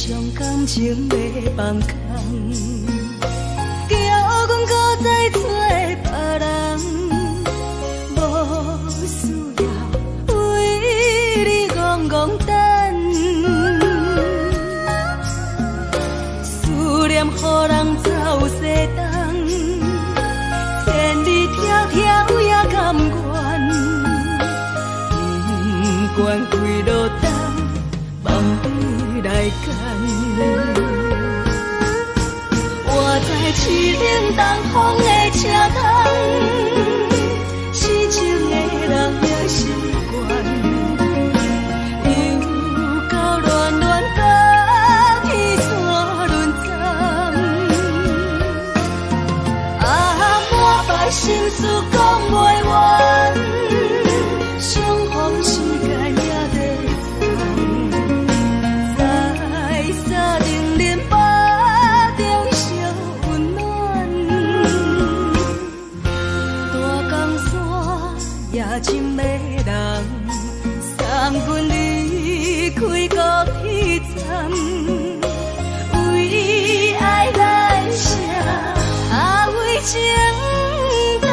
将感情要放空，叫阮搁再找别人，无需要为你戆戆等，思念予人走西东，千里迢迢也甘愿，不管几路灯。来干，我在市顶东风的车窗，痴情的人也习惯，又到乱乱甲去山轮站，满腹心事讲袂完，相逢时间也在。深的人送阮离开高铁站，为爱来写为情长。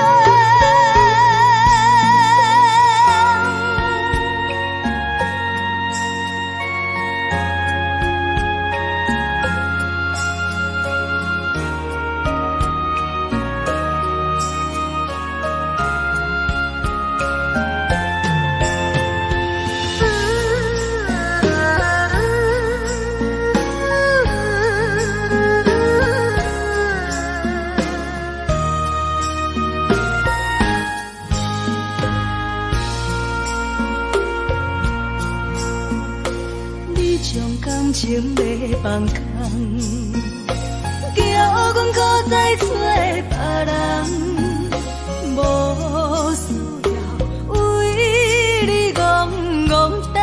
感情要放空，叫阮搁再找别人，无需要为你戆戆等，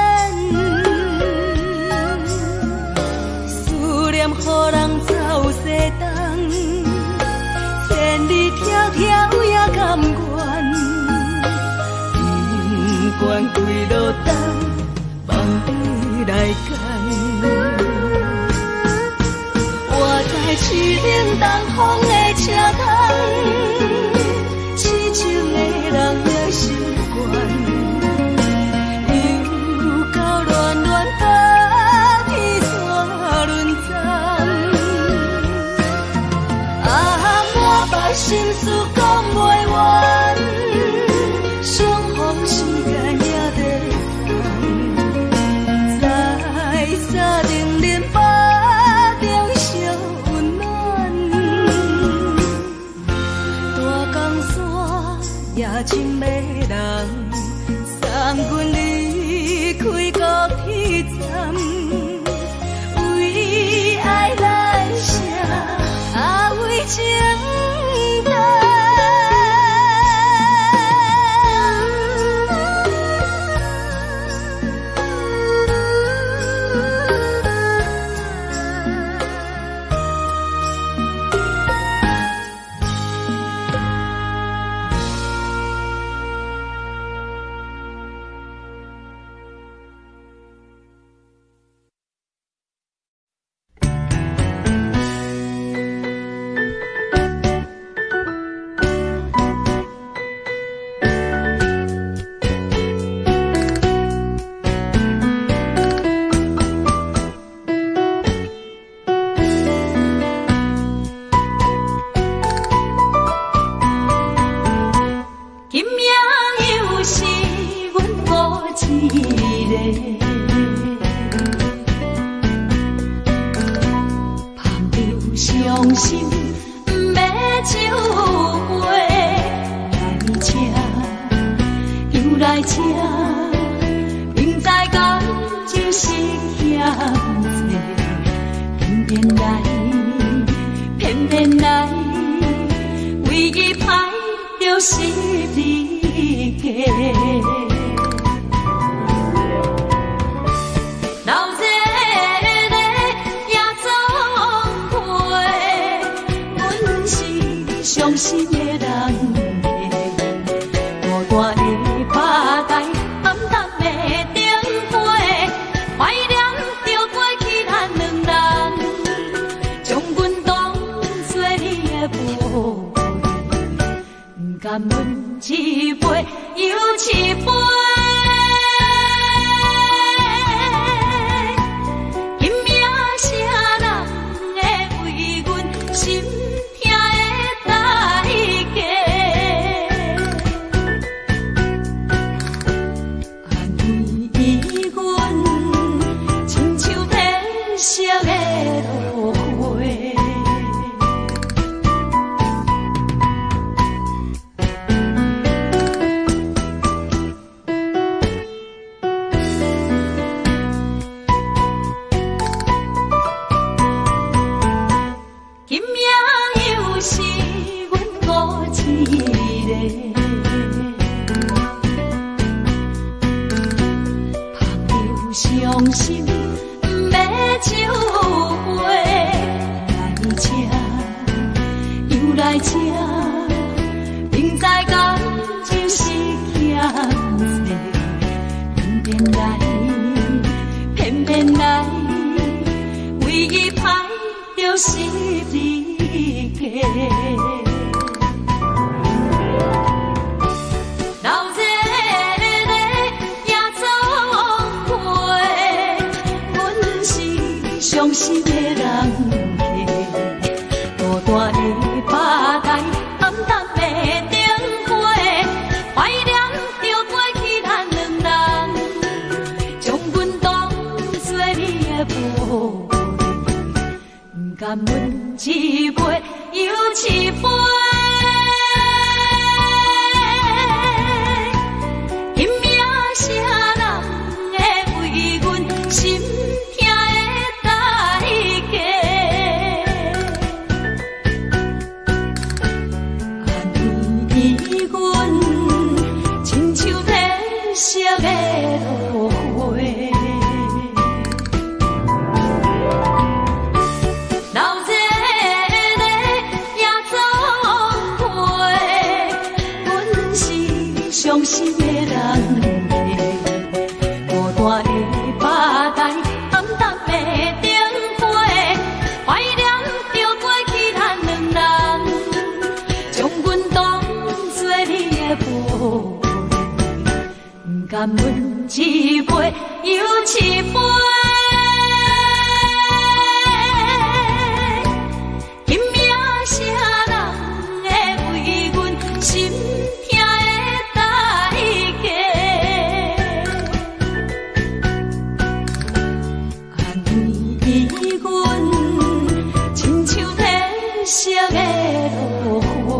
思念予人走西东，千里迢迢也甘愿，不管几路灯，放对来干。市顶东风的车窗，痴情的人也习惯，又到乱乱甲去山轮站，满腹心事讲袂完，相逢时间也在在山顶连巴。夜深的人送阮离开高铁站，为爱来写为情长。伤心要收回，来车又来车，明知感情是险多，偏偏来，偏偏来，唯一歹就是你家。伤心的人，大大的花台，暗淡的灯花，怀念着过去咱两人。又一杯。今命啥人会为阮心痛的代价？安慰阮，亲像褪色的落花。今命又是阮孤一个，朋友伤心不要收回，来这又来这，明知感情是欠债，偏偏来，唯一歹就是你家。老热热也总会，阮是伤心的人家。孤单的吧台，暗淡的灯花，怀念着过去咱两人，将阮当作你的宝贝，不甘阮一杯又一杯。今命啥人会为阮心痛的代价？安慰阮，亲像褪色的落花。老热热也总会，阮是伤心的人家。孤单的吧台，暗淡的灯花，怀念着过去咱两人，将阮当作你的宝贝，不甘阮一杯又一杯。今命啥人会为阮心痛的代价？安慰阮，亲像褪色的落花。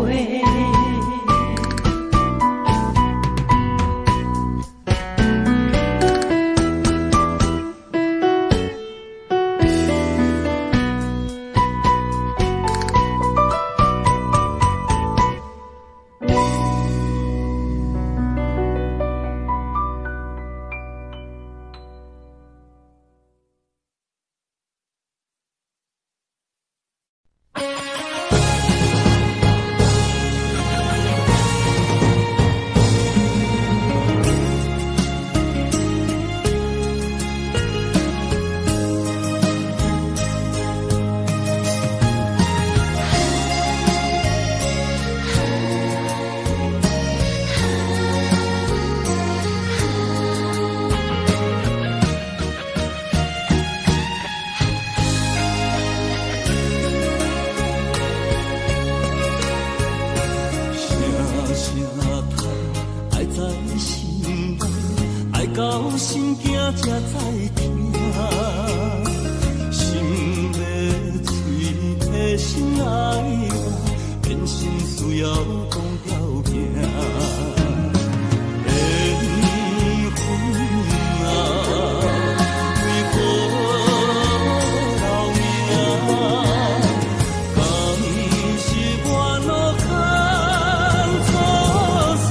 到心惊才知听，心要嘴替心爱我，变心需要讲条件。缘分啊，为何留名？敢是我路牵错线？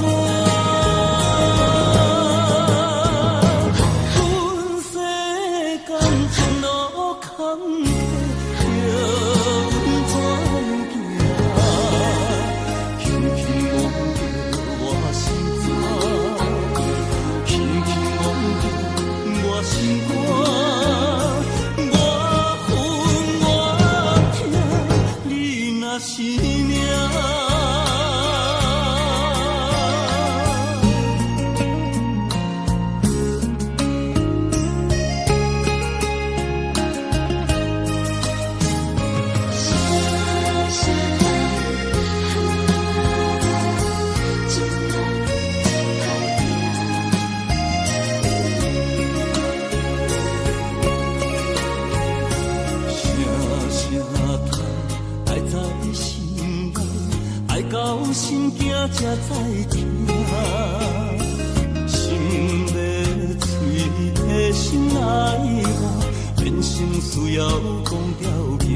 是命，才知听，心要嘴的心爱我，变成需要讲条件。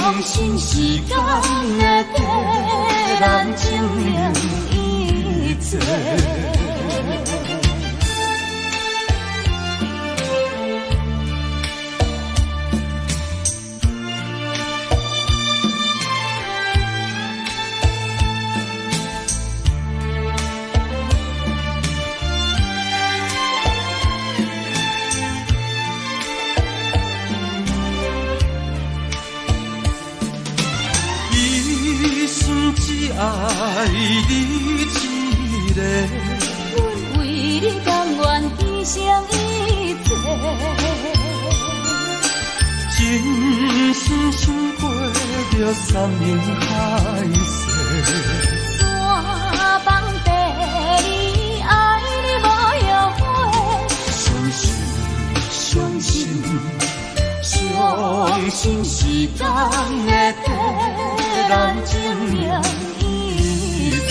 相信时间的证明一切。只爱你一个，阮为你甘愿牺牲一切，真心想过着山盟海誓，山崩地离，爱你无后悔。相信，相信，相信时间会替咱证明一切。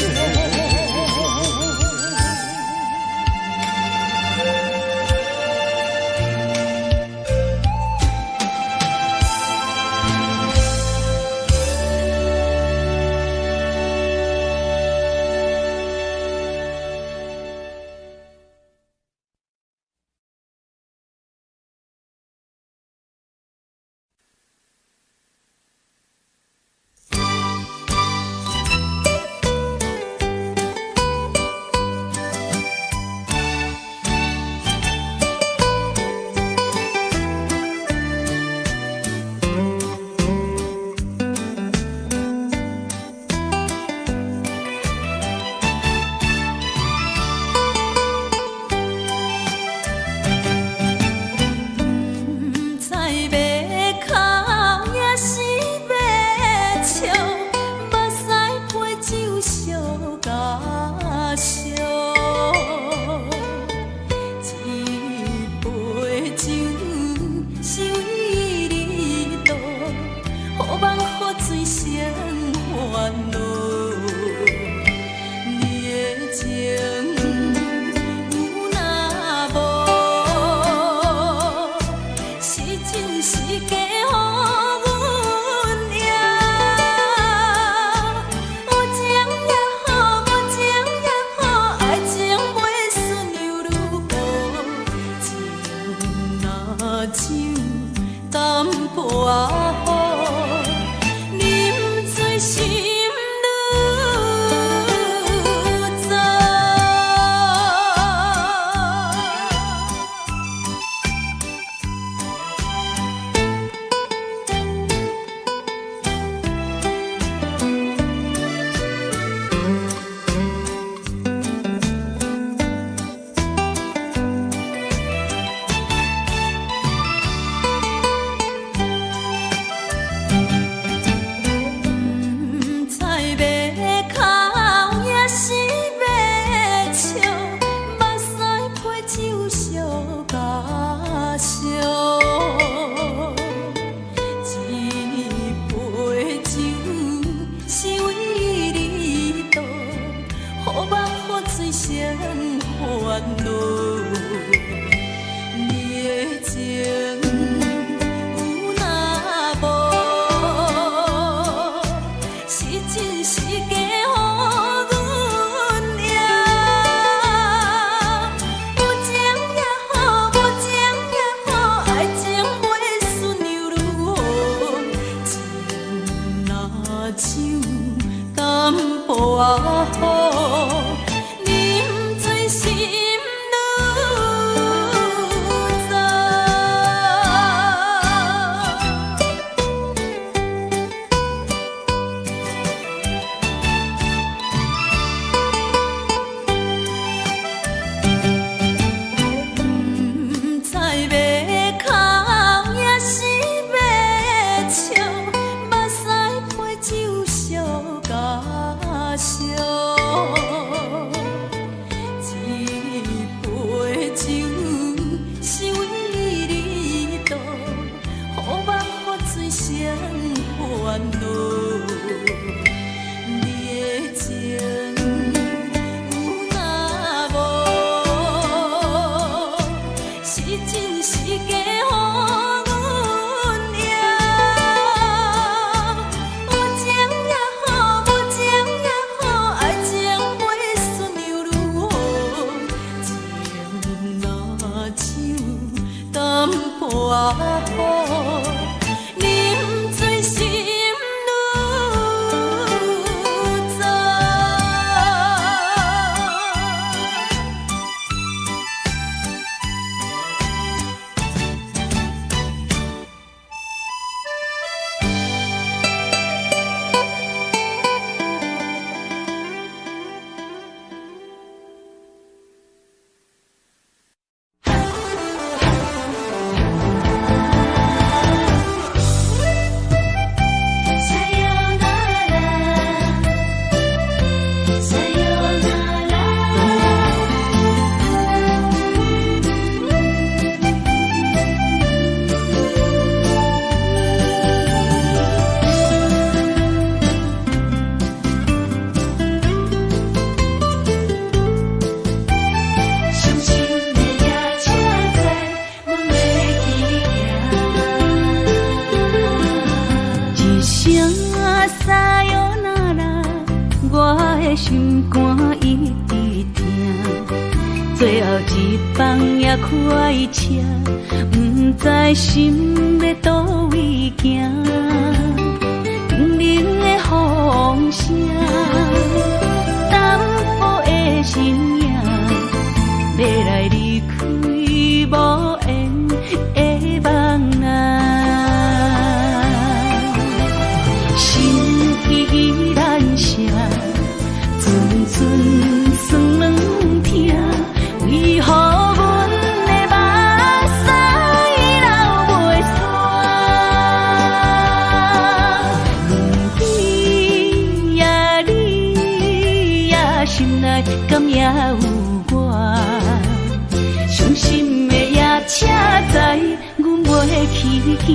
好，饮醉心愈糟。心肝一直疼，最后一放也开车，不知心要倒位行。冷冷的风声，淡薄的身影，要来离开无缘的梦啊，心依然舍。阵阵酸软疼，为何阮的目屎流袂煞？你呀你呀，心内敢也有我？伤心的夜车载，阮袂去行。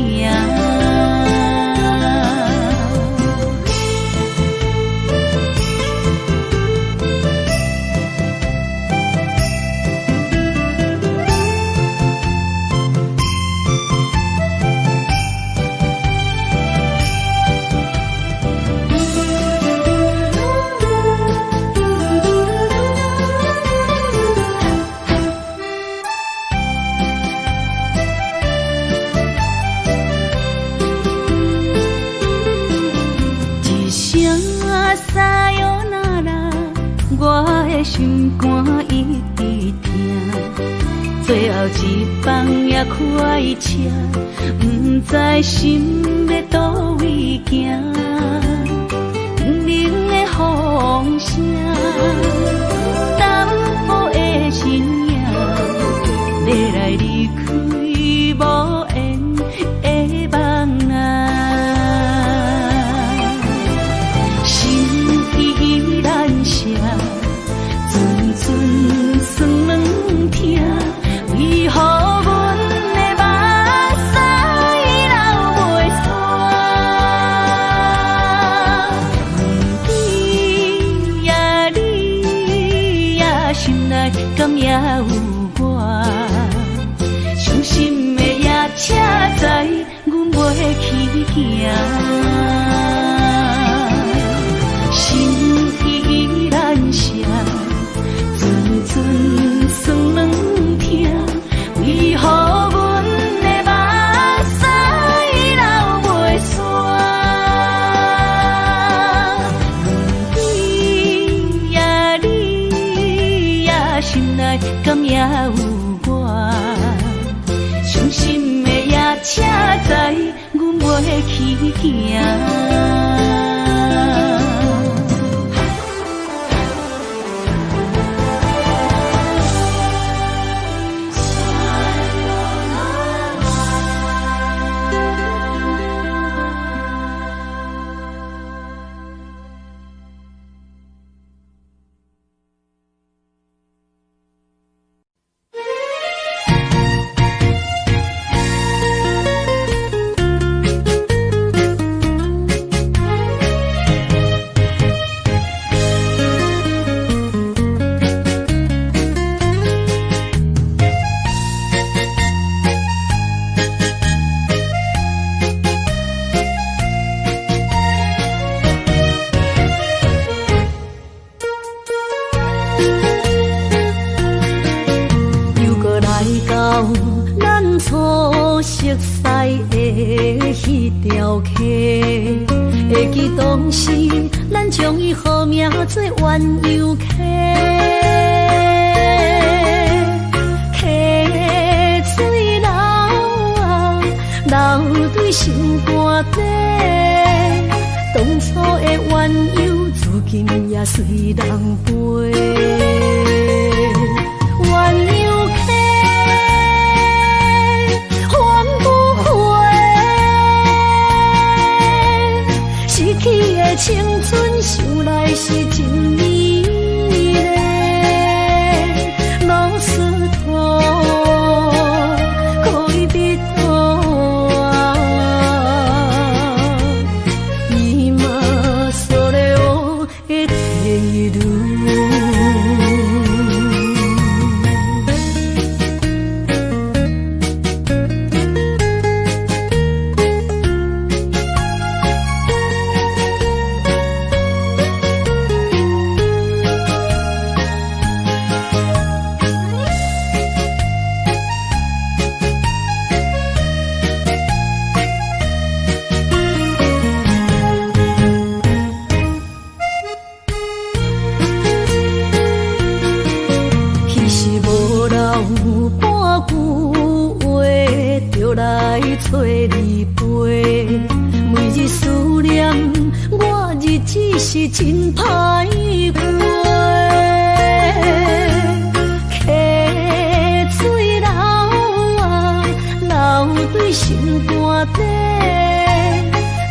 心肝一直疼，最后一放也开车，不知心要倒位行。冷冷的风声，淡薄的身影，要来离开无缘的梦啊，心依然舍。阵阵酸软疼，为何阮的目屎流袂煞？你呀你呀，心内敢也有我？伤心的夜车载，阮袂去行。心依然舍。阵阵酸软疼，为何阮的目屎流袂煞？你呀你呀，心内敢也有我？伤心的夜车载，阮袂去行。到咱错熟悉的迄条溪，会记当时咱将伊号名做鸳鸯溪。溪水流啊，流对心肝底。当初的鸳鸯，至今也随人陪。鸳鸯溪，翻不回，逝去的青春，想来是真美丽。老师徒，可以比途啊，伊嘛所咧我的地路。找你陪，每日思念，我日子是真歹过。溪水流啊，流对心肝底。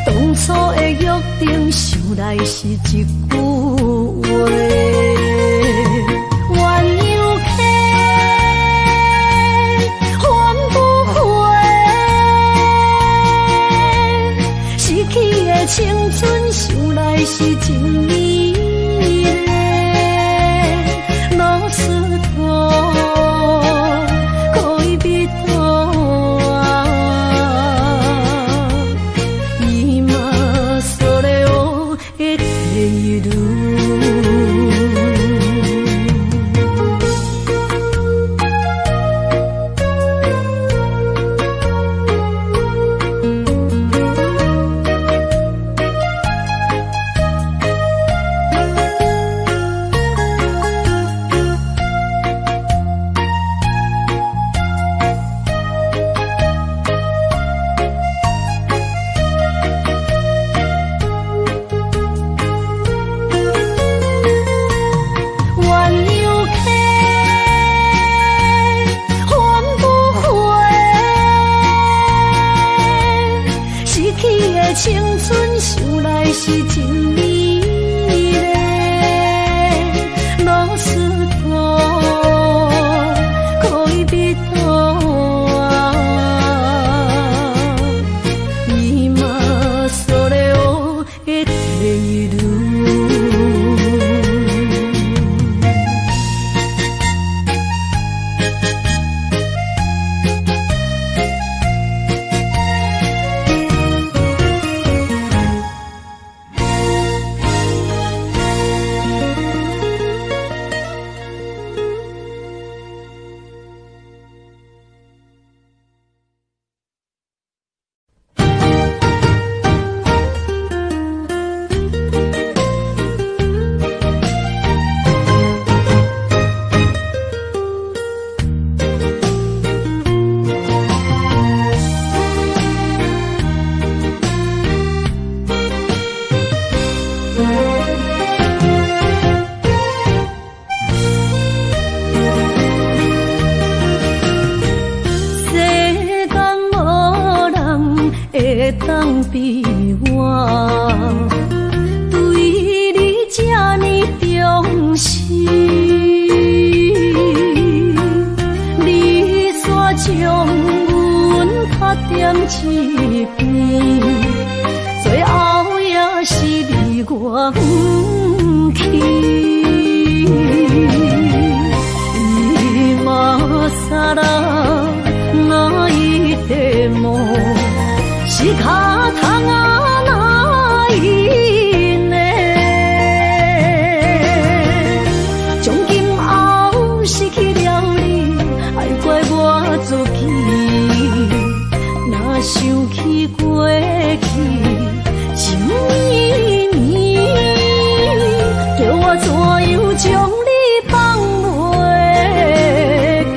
当初的约定，想来是一句话。青春想来是真美丽，老师徒，可以比途啊，伊嘛所咧我的地路。青春想来是真美丽，老师徒，可以比途啊，伊嘛所咧我的地路。当比我对你这呢重视，你煞将阮拍点一边，最后也是你我不去。今ら泣いても仕方がないね。從今後失去了你，愛怪我自己。想起过去情绵绵，叫我怎样将你放袂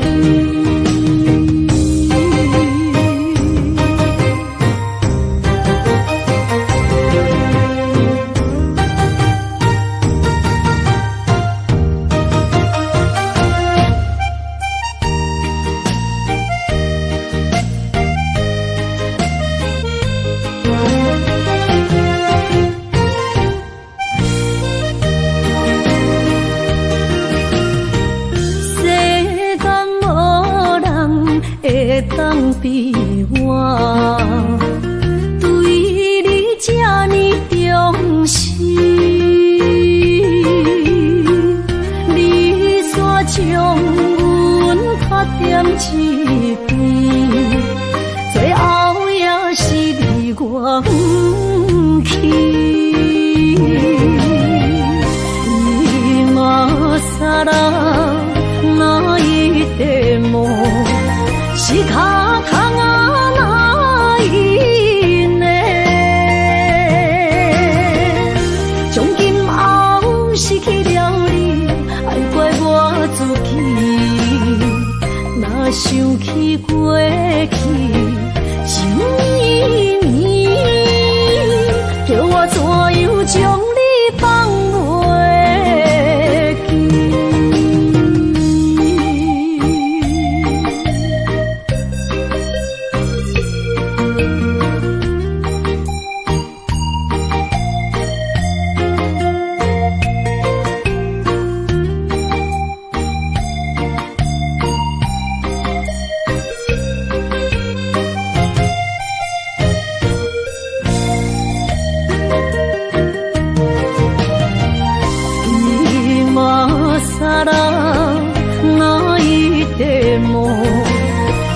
记？会当比我对你这呢重视，你煞将阮拍点一边，最后也是你我不去。今啦那一点梦。是脚空啊，哪一呢？从今后失去了你，爱怪我自己。若想起过去情绵绵，叫我怎样将你放袂记？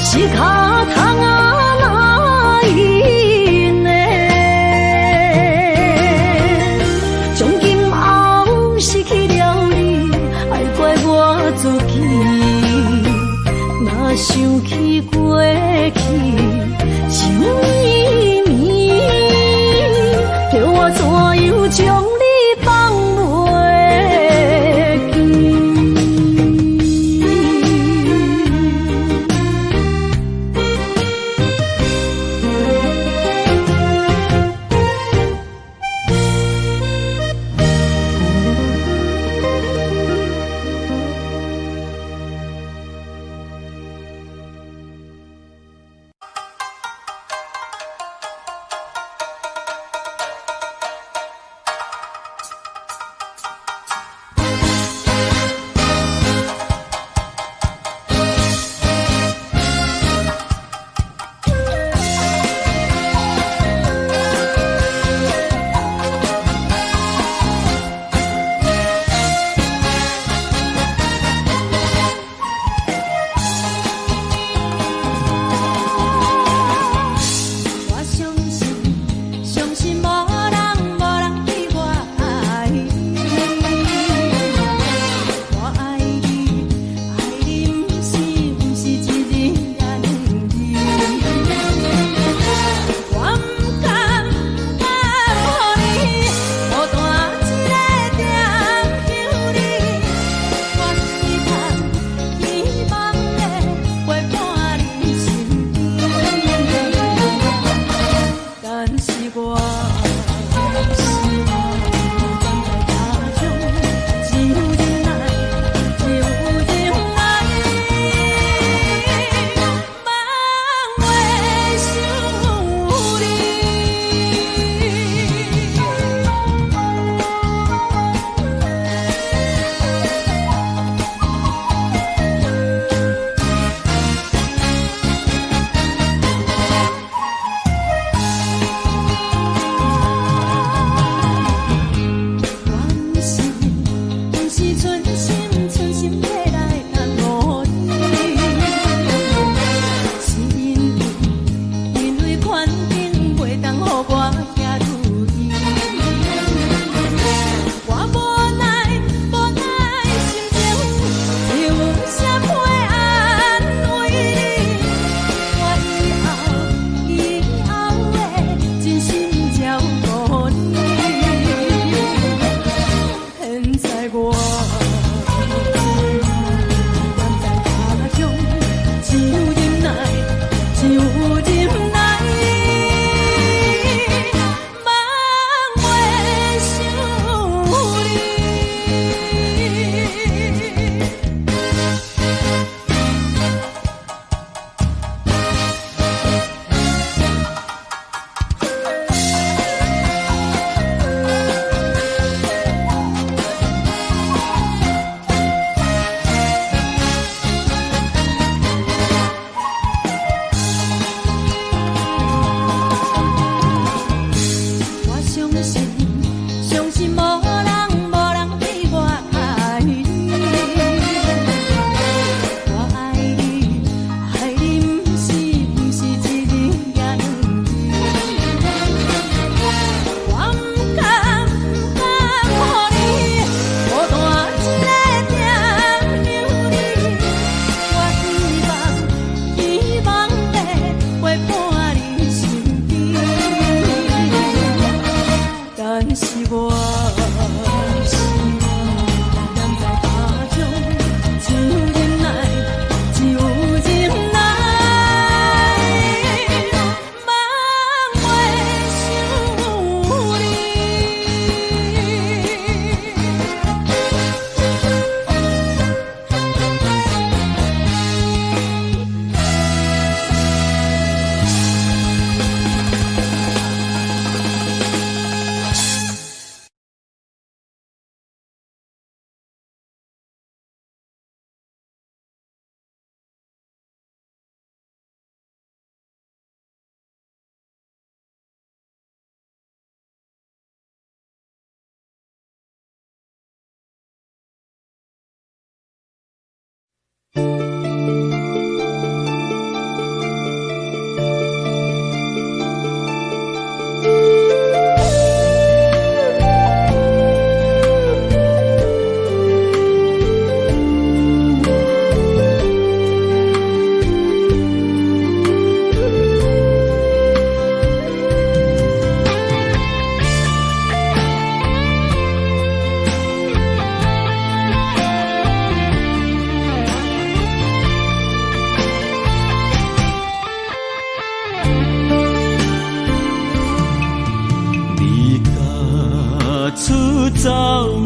是脚空啊，哪一呢？从今后失去了你，爱怪我自己。若想起过去情绵绵，叫我怎样将你放袂记？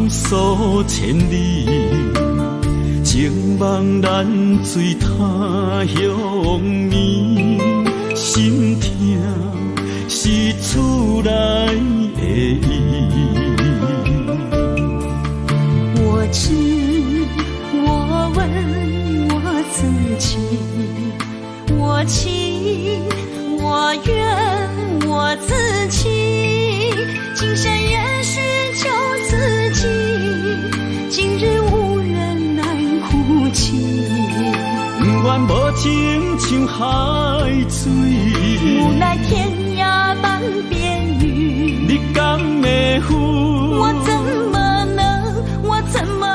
数千里，情望咱水他乡面，心痛是厝内的伊。我知，我问我自己，我情，我愿，我自欺，今生也许就自己，今日无人难哭泣。不愿无情像海水，无奈天涯半边雨。你敢会负？我怎么能，我怎么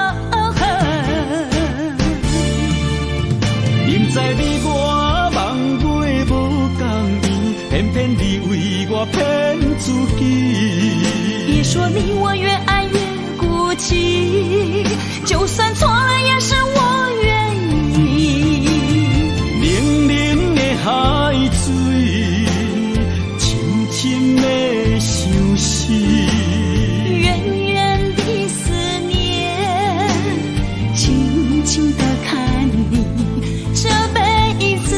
恨？明知你我梦袂无共伊，偏偏你为我骗自己。别说你我越爱越孤寂，就算错了也是我愿意。冷冷的海水，深深的相思，远远的思念，静静地看你，这辈子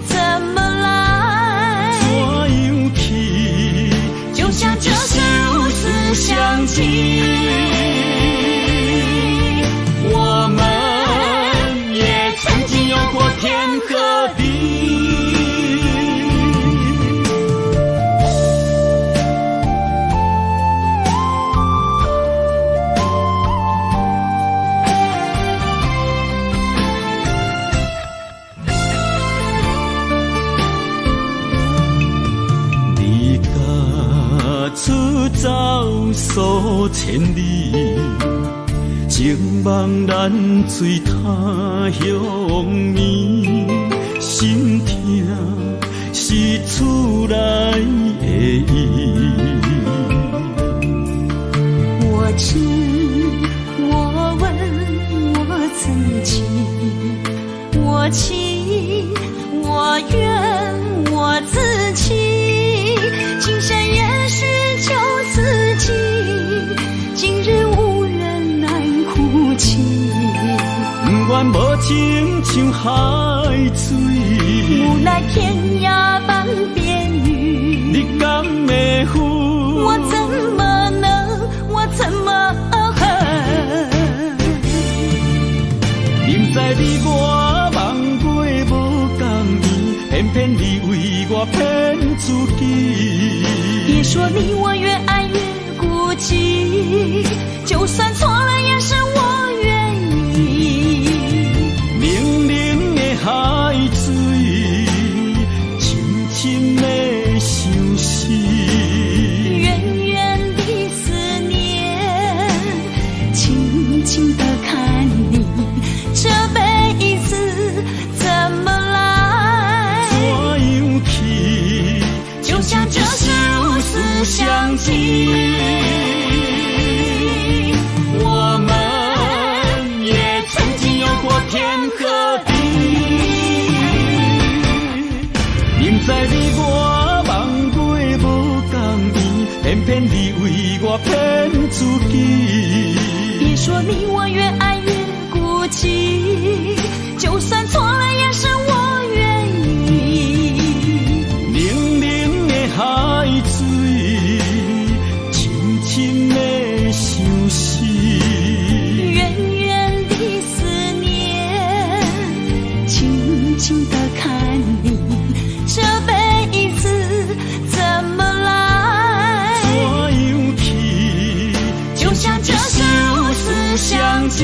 怎么来？怎样去？就像这是如此相契。我们也曾经有过天和地。离家出走数千里，情望咱水他乡面，心痛是厝内的伊。我知，我问我自己，我情，我愿，我自欺，今生也许就自己，今日无人难哭泣。不愿无情像海水，无奈天涯半边雨。你敢会负？我怎么能，我怎么恨？明知你我梦袂无共伊，偏偏你为我骗自己。别说你我越爱越孤寂，就算错了也是我愿意。冷冷的海水，深深的相思，远远的思念，静静地看你，这辈子怎么来？怎样去？就像这是如此相契。我们也曾经有过天和地。明知你我梦袂无共伊，偏偏你为我骗自己。别说你我越爱越孤寂，就算错了也是我愿意。冷冷的海水，深深的相思，远远的思念，静静地看你，这辈子怎么来？怎样去？就像这是如此相契。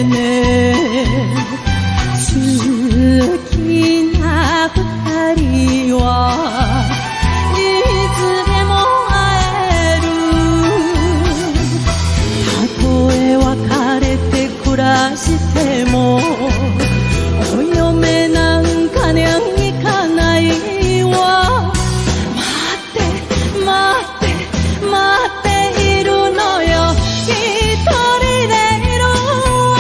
ね好きな二人はいつでも会えるたとえ別れて暮らしてもお嫁なんかに行かないわ待って待って待っているのよ一人でいるわ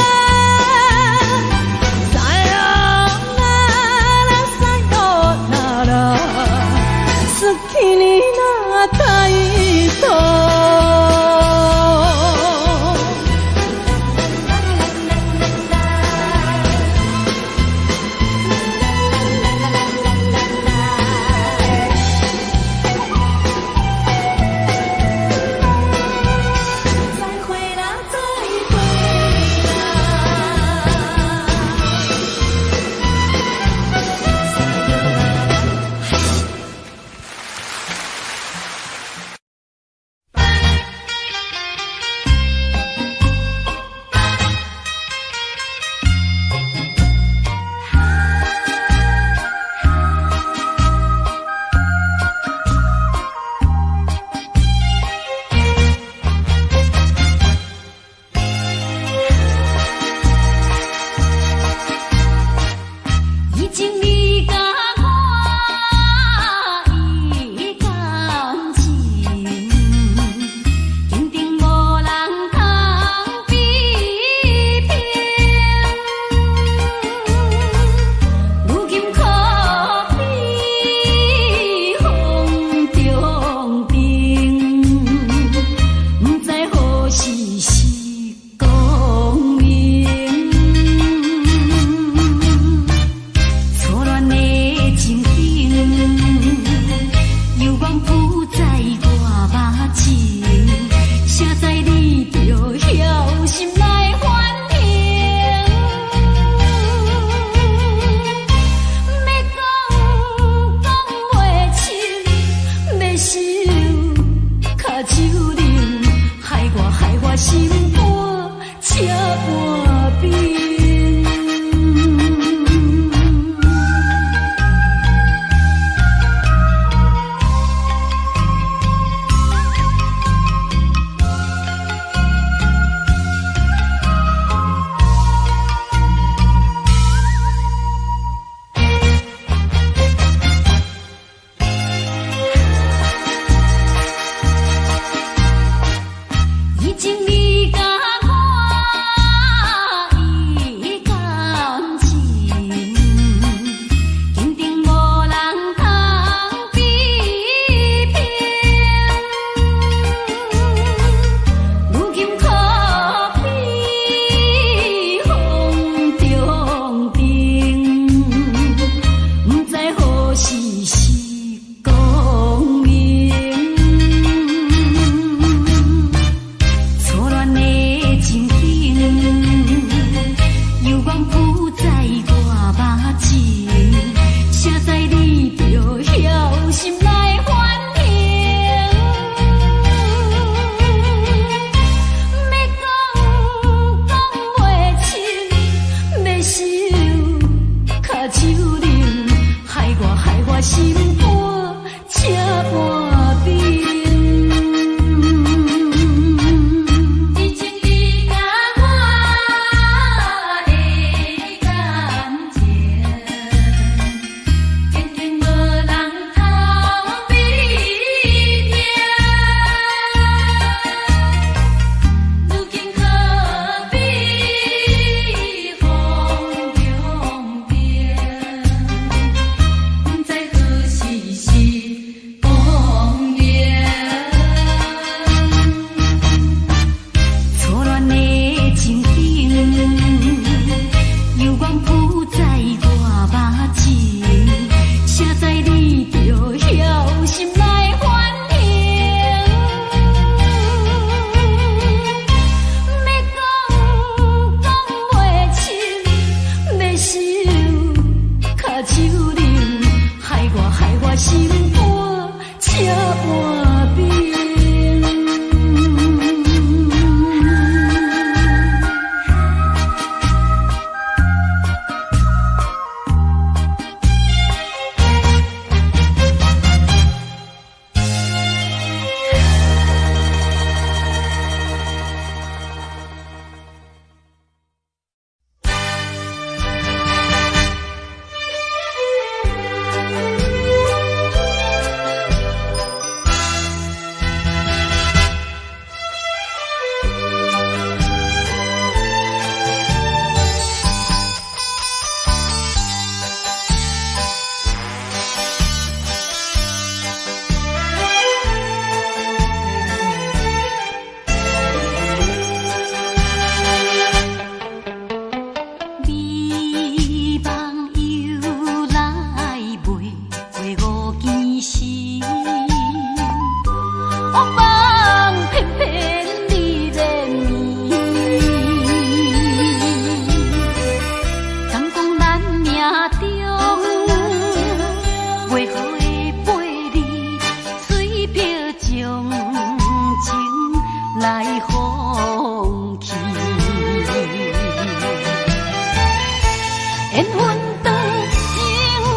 缘分长情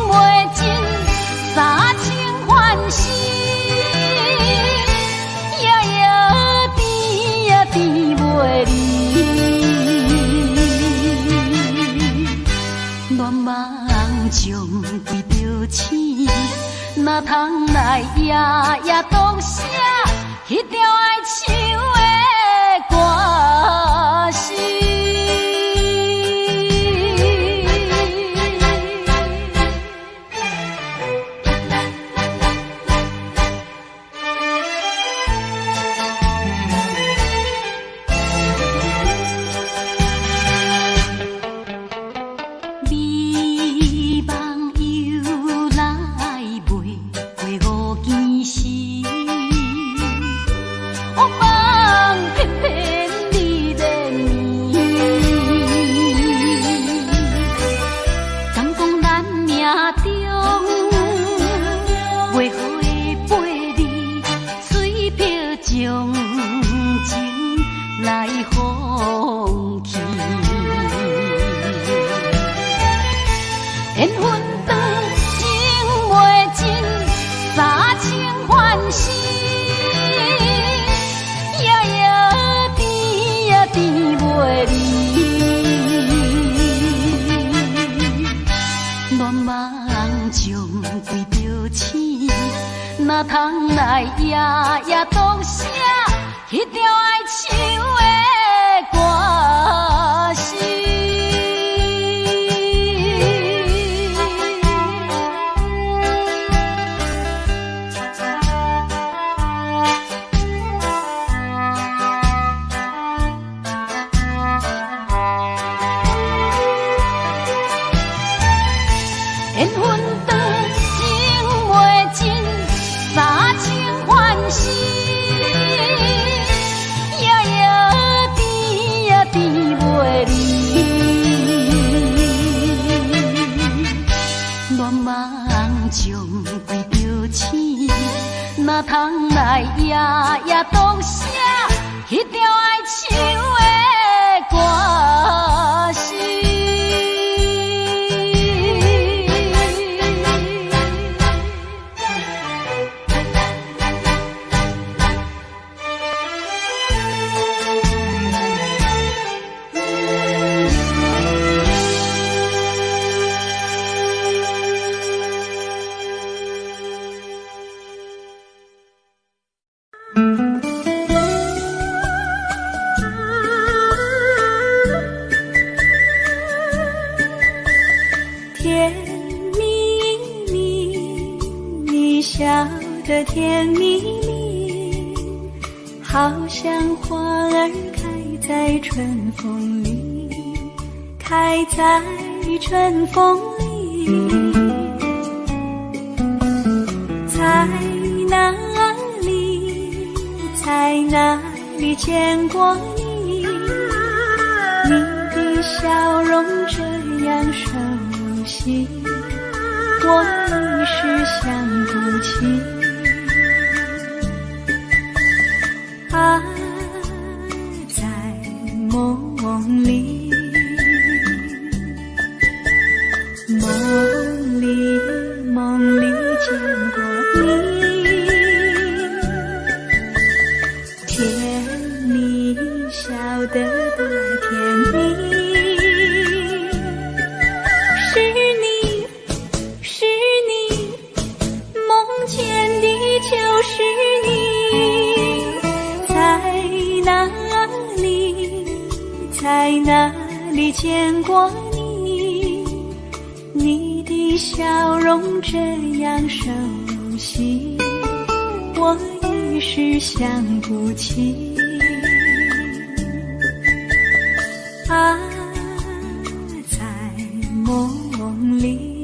袂尽，三情换心，夜夜甜呀甜袂离。乱梦中对着星，哪通来夜夜读写迄条爱唱的歌词？缘分长情袂尽，三情换心，夜夜甜呀甜袂离。乱梦中对着星，哪通来夜夜读写迄条爱唱的歌词？缘分长情袂尽，三情换心，夜夜甜呀甜袂离。乱梦中对着星，哪通来夜夜读写迄条爱唱的歌词？甜蜜蜜，你笑得甜蜜蜜，好像花儿开在春风里，开在春风里。在哪里，在哪里见过你？你的笑容这样熟悉，我一时想不起。啊，在梦里，梦里见过你，甜蜜笑得多甜蜜。在哪里见过你？你的笑容这样熟悉，我一时想不起。啊，在梦里。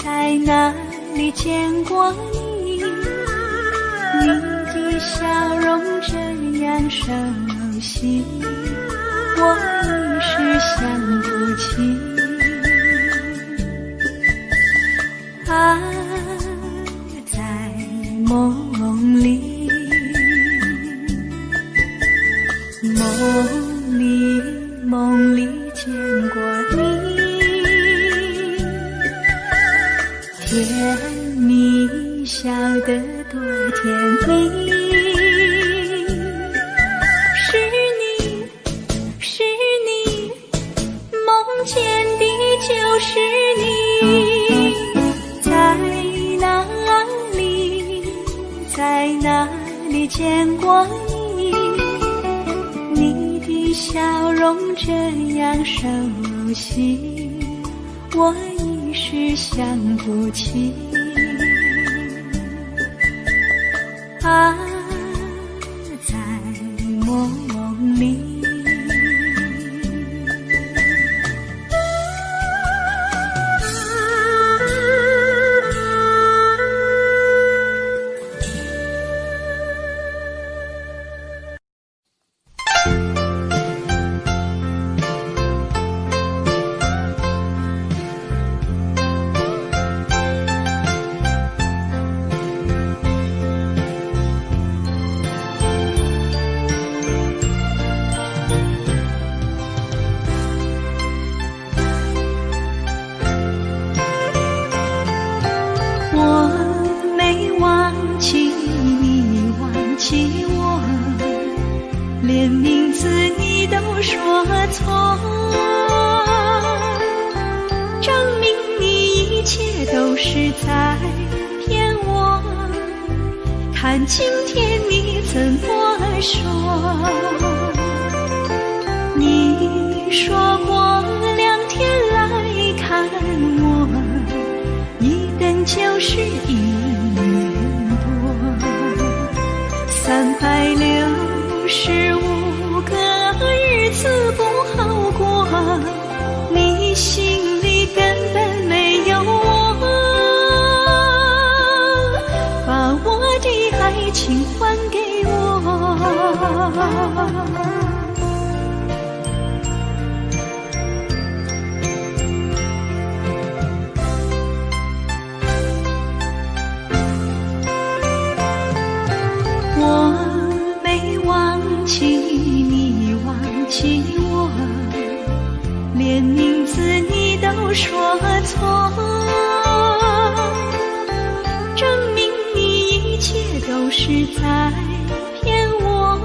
在哪里见过你？你的笑容这样熟悉，我一时想不起。啊，在梦里，梦里见过你，甜蜜笑得多甜蜜。是你，梦见的就是你。在哪里见过你？你的笑容这样熟悉，我一时想不起。啊，在梦里。连名字你都说错，证明你一切都是在骗我。看今天你怎么说？你说过2天来看我，一等就是1年多，365个日子不好过，你心里根本没有我，把我的爱情还给我。你忘记我，连名字你都说错，证明你一切都是在骗我。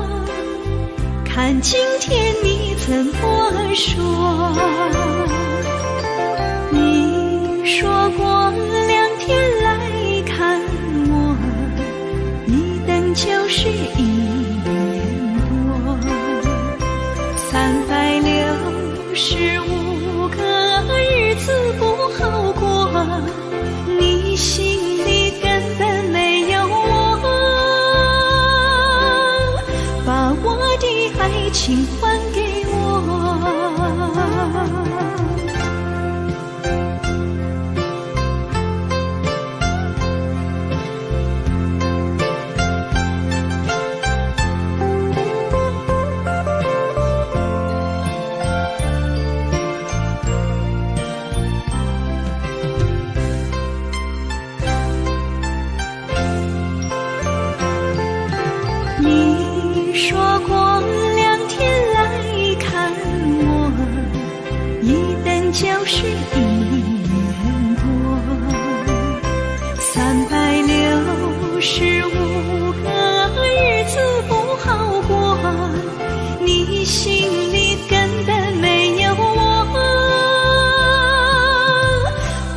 看今天你怎么说？你说过2天来看我，一等就是1年。365个日子不好过，你心里根本没有我，把我的爱情还给我。你说过2天来看我，一等就是1年多，365个日子不好过，你心里根本没有我，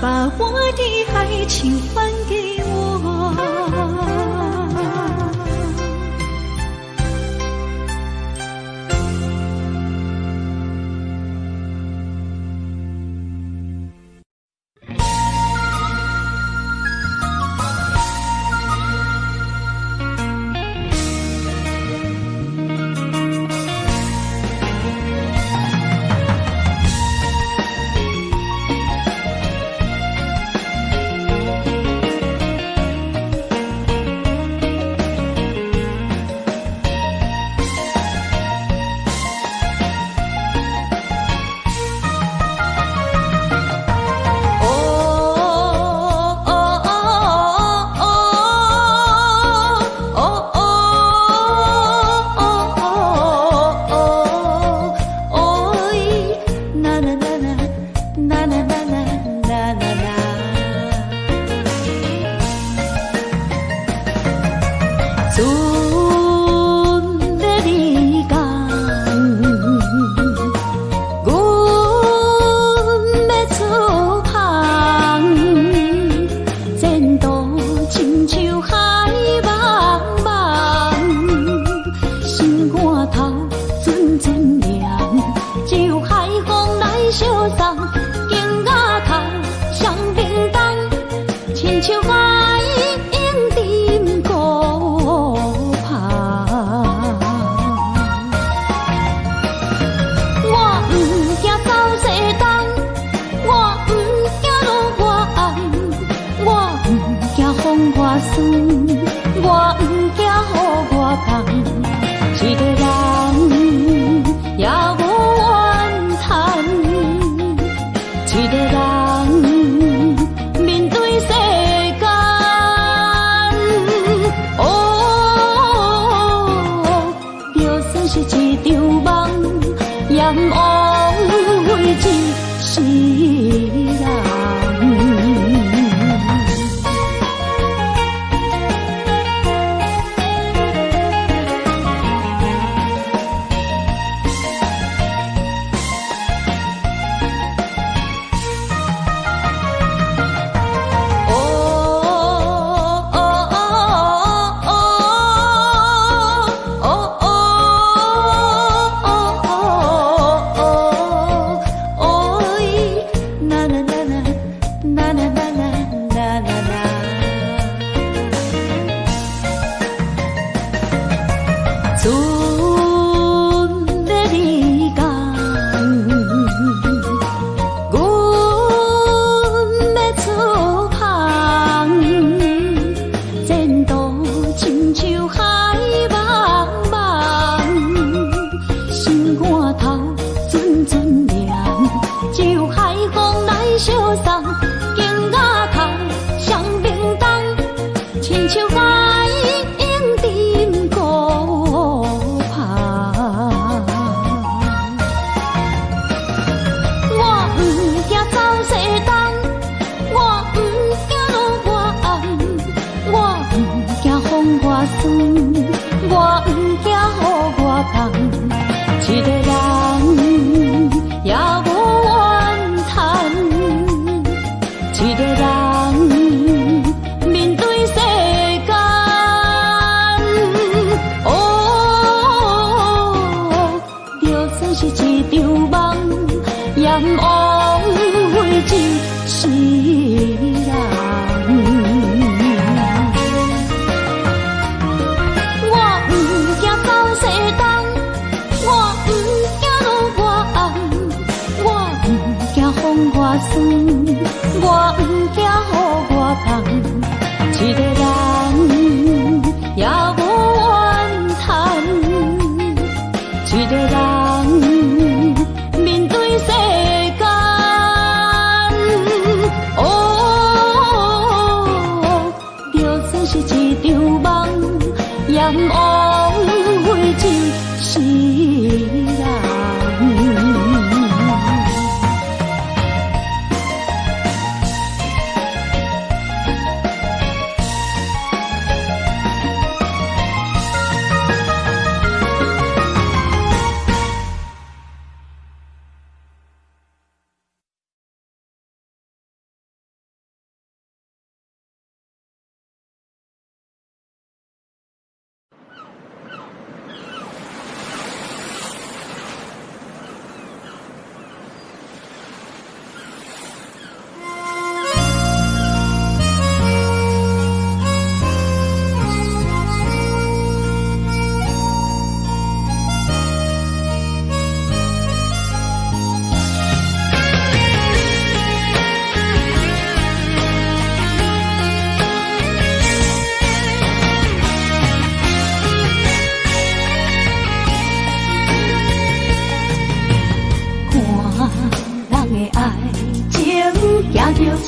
把我的爱情还给我。像海涌沉孤旁。我不惊走西东，我不惊路外暗，我不惊风外酸，我不惊雨外重。一个人也无怨叹，一个人面对世间。哦，就算是一场梦，也毋枉费一世人。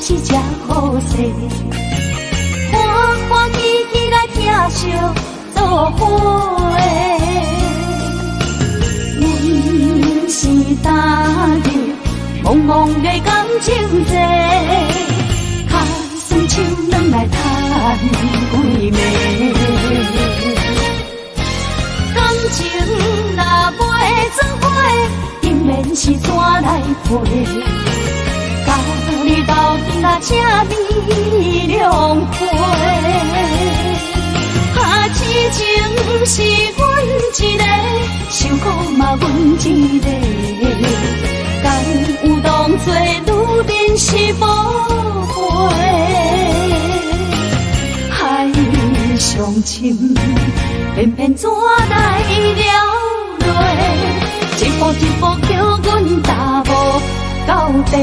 是只好势，欢欢喜喜来疼惜做伙。阮是今日茫茫的感情债，脚酸手软来叹几暝。感情若袂转花，定然是山来陪。甲你斗阵啊，请你谅会。啊，痴情是阮一个，受苦嘛阮一个。敢有当作女人是无悔？伤深，偏偏怎来了落？一步一步叫阮踏无到底。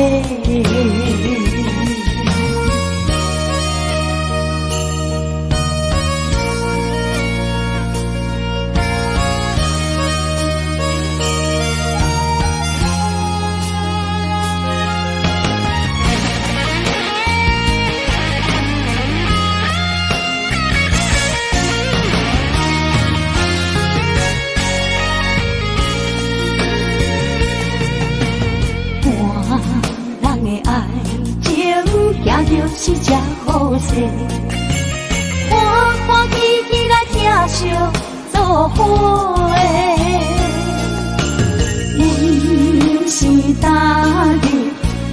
是只好势，欢欢喜喜来疼惜做伙的。因是大日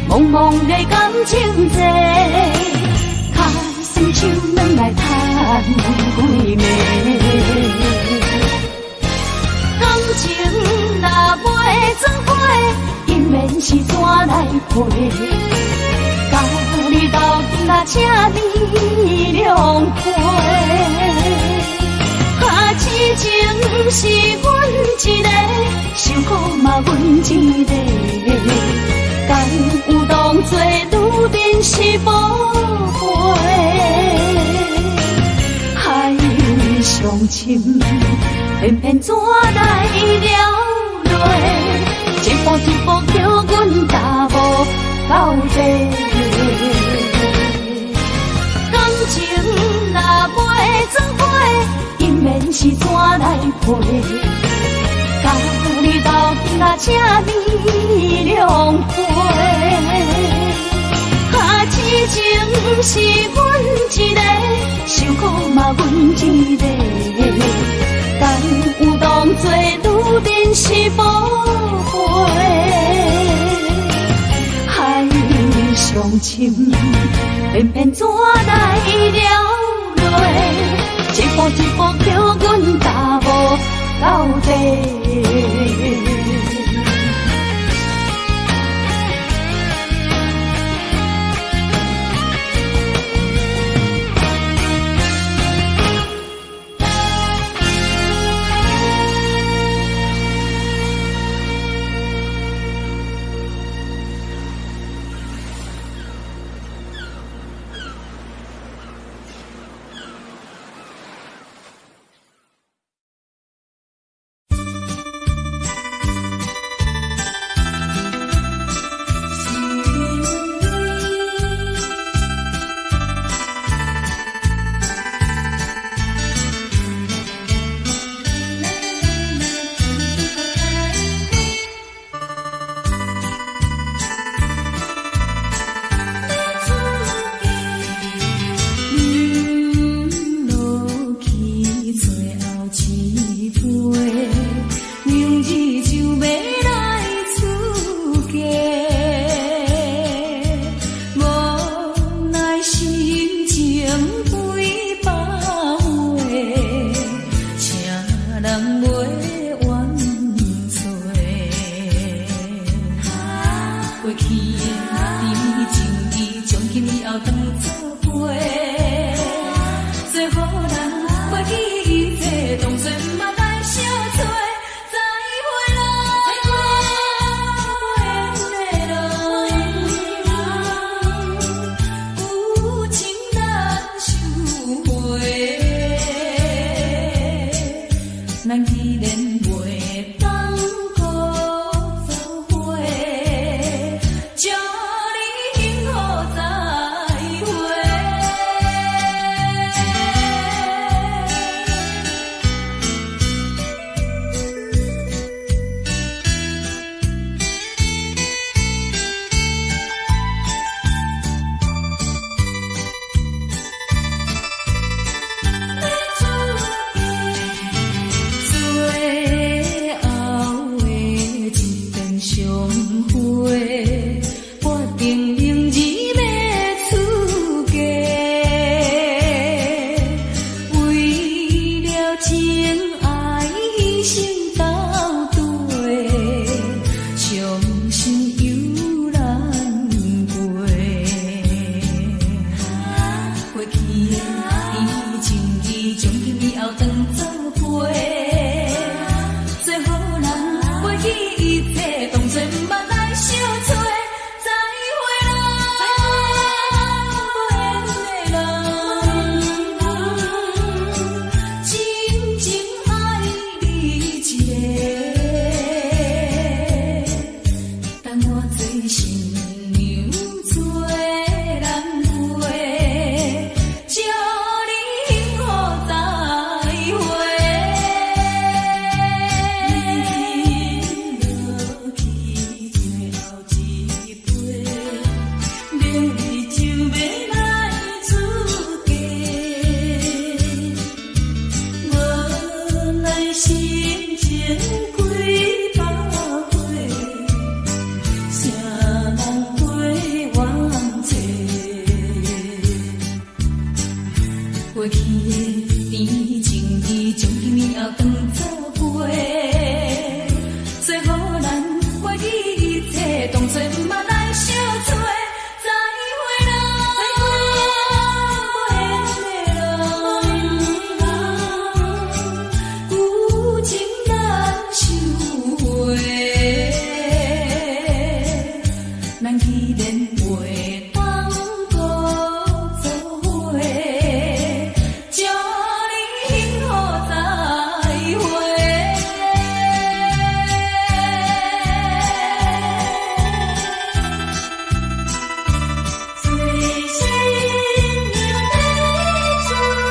茫茫的感情债，卡算手软来赚几暝。感情若袂转花，因缘是怎来陪？家己斗阵啊，请你谅解。痴情是阮一个，受苦嘛阮一个。敢有当作愈珍惜宝贝？海上深，偏偏怎来了落？一步一步叫阮踏无到底。感情若袂转花，因缘是怎来陪？家己斗阵啊，请你谅解。痴情是阮一个，受苦嘛阮一个。敢有当作愈珍惜宝贝？伤深，偏偏怎来了落？一步一步叫阮踏无到底。情意将过去的甜情意，从今以后当作陪。最好咱过去一切当作毋捌来相做。再会啦，有情难收回，咱既然袂当搁做伙，祝你幸福再会。最新娘的注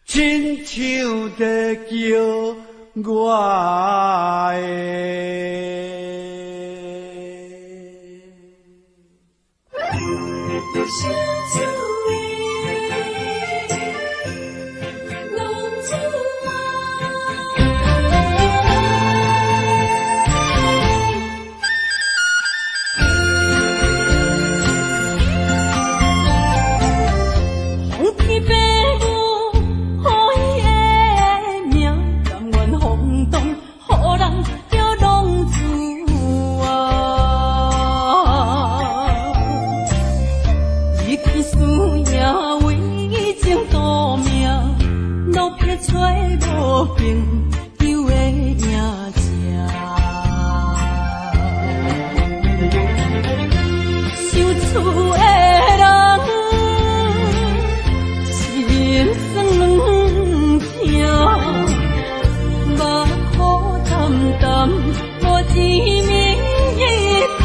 亲像在叫我小滋味，浪子红天白母，予伊的命，甘愿风动，予人叫浪子一片思念为情夺命，路撇找无朋友的影子，受厝的人心酸两痛，目苦淡淡，无一明一暗。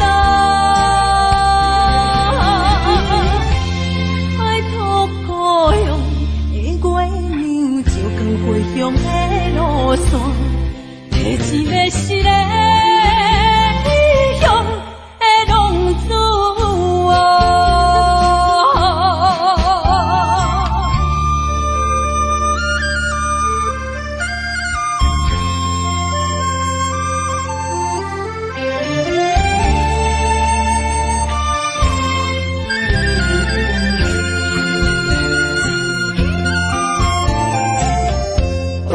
回乡的路线，提一个失个异乡的浪子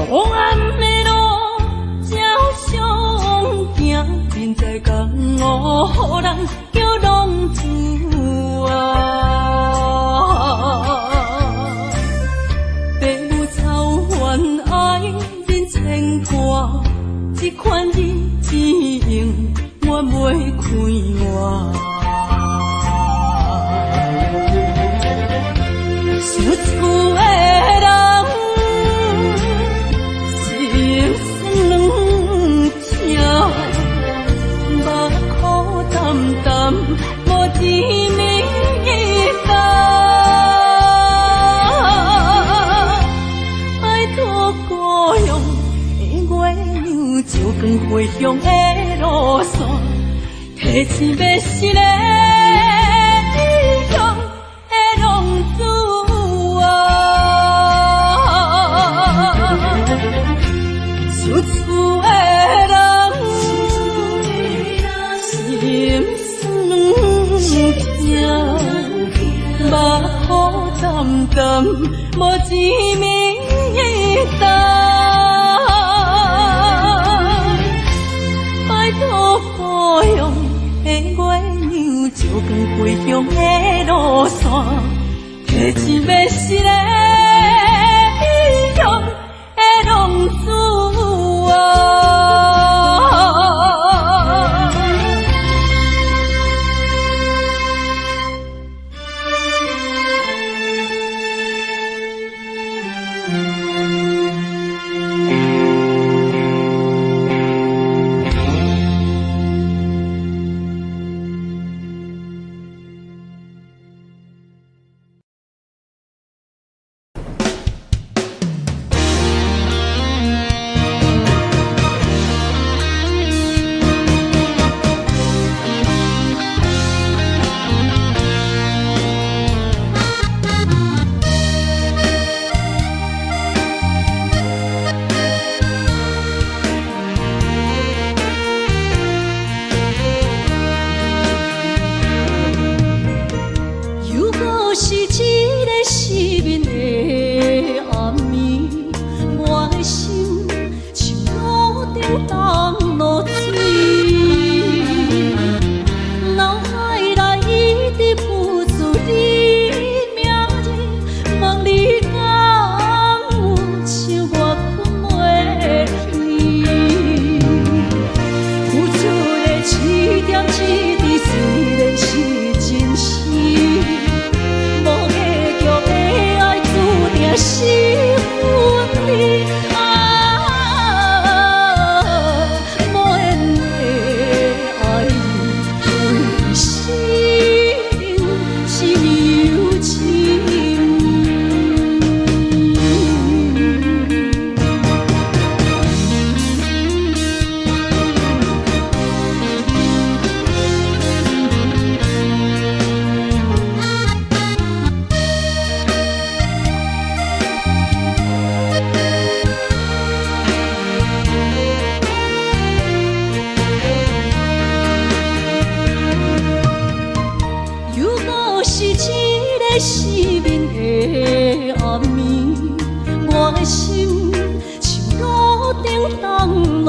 黑暗的路，照相行，面在江湖，予人叫浪子父母操怨爱人牵挂，这款日子用我袂开我。受厝的人心酸两痛，目苦淡淡，无一明一暗。爱托故乡的月亮，照光回乡的路线，提醒要失个异乡的浪子受厝的人心酸两痛，目苦淡淡，无一明一暗。拜托故乡的月亮，照光回乡的路线，提醒要失个异乡的浪子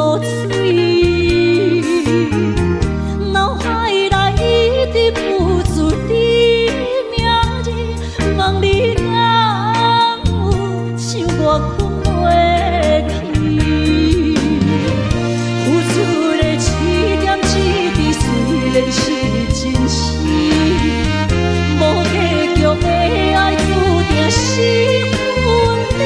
露水，脑海内一直浮出你名字，望你敢有想我困袂去，付出的一点一滴虽然是真实，无结局的爱注定是分离。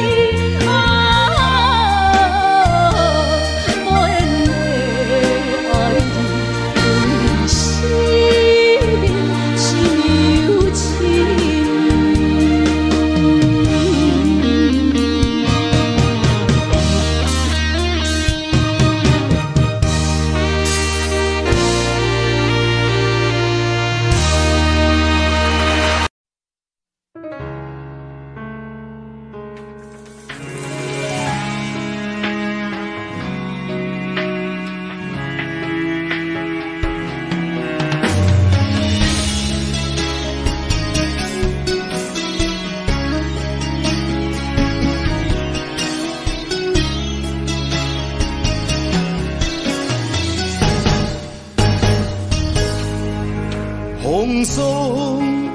风霜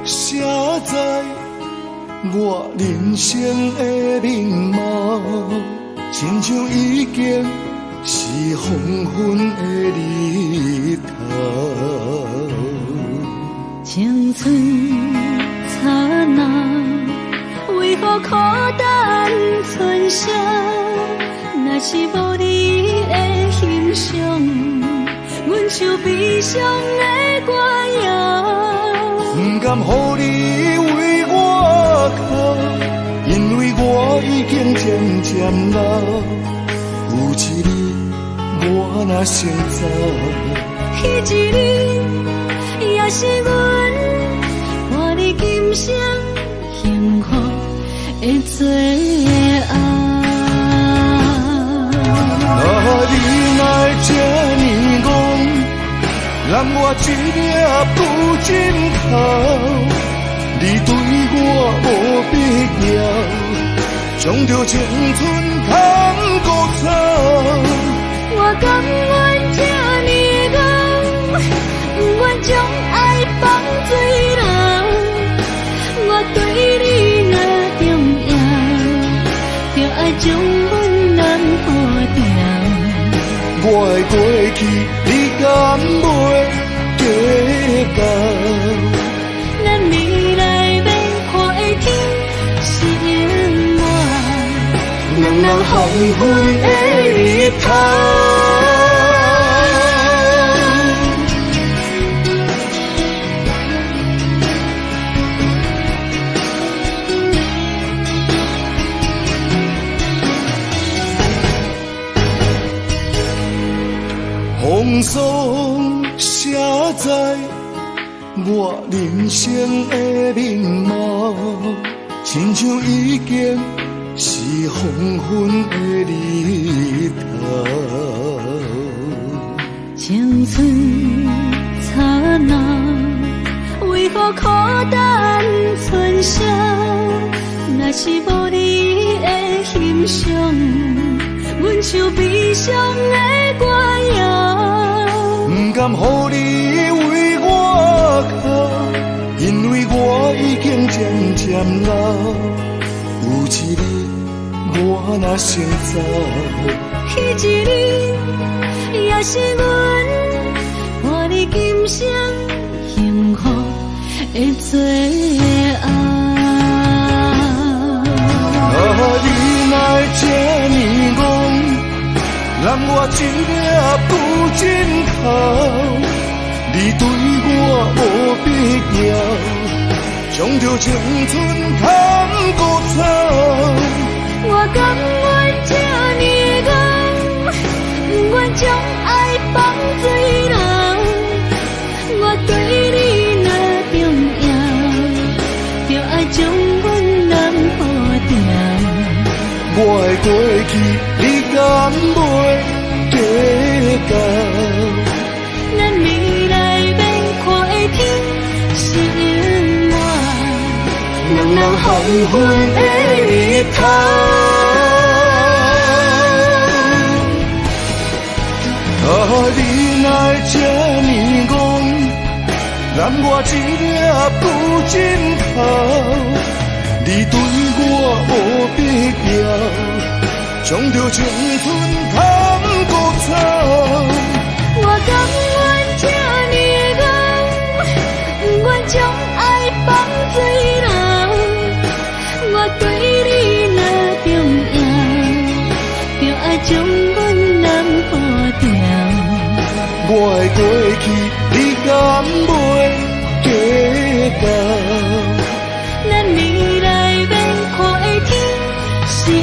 写在我人生的面貌，亲像已经是黄昏的日头。青春刹那，为何孤单存剩？若是无你的欣赏，阮像悲伤的歌谣。不甘予你为我哭，因为我已经渐渐老。有一日我若先走，彼一日也是阮看你今生幸福的最后。你来这呢讲，让我一粒不尽头。你对我无必要，将着青春通孤草。我甘愿这呢讲，不愿将爱放水流。我对你若重要，就爱将阮人破掉。我的过去，你敢袂记到？咱未来要看的天是永远，人人黄昏的日头。风霜写在我人生的面貌，亲像已经是黄昏的日头。青春刹那，为何孤单存剩？若是无你的欣赏，阮像悲伤的歌谣。不甘予你为我哭，因为我已经渐渐老。有一日我若先走，彼一日也是阮看你今生幸福的最后。你来这呢讲，让我一粒不尽头。你对我无必要，将着青春通孤草。我甘愿这呢讲，不愿将爱放水流。我对你若重要，就爱将阮人破掉。我的过去，你敢袂记到？咱未来要看的天是永远，人人黄昏的日头。我一粒不尽头，你对我无必要，将着青春通孤草。我甘愿这呢戆，不愿将爱放水流。我对你若重要，就爱将阮人保掉。我的过去，你敢袂记到？咱未来免看的天是永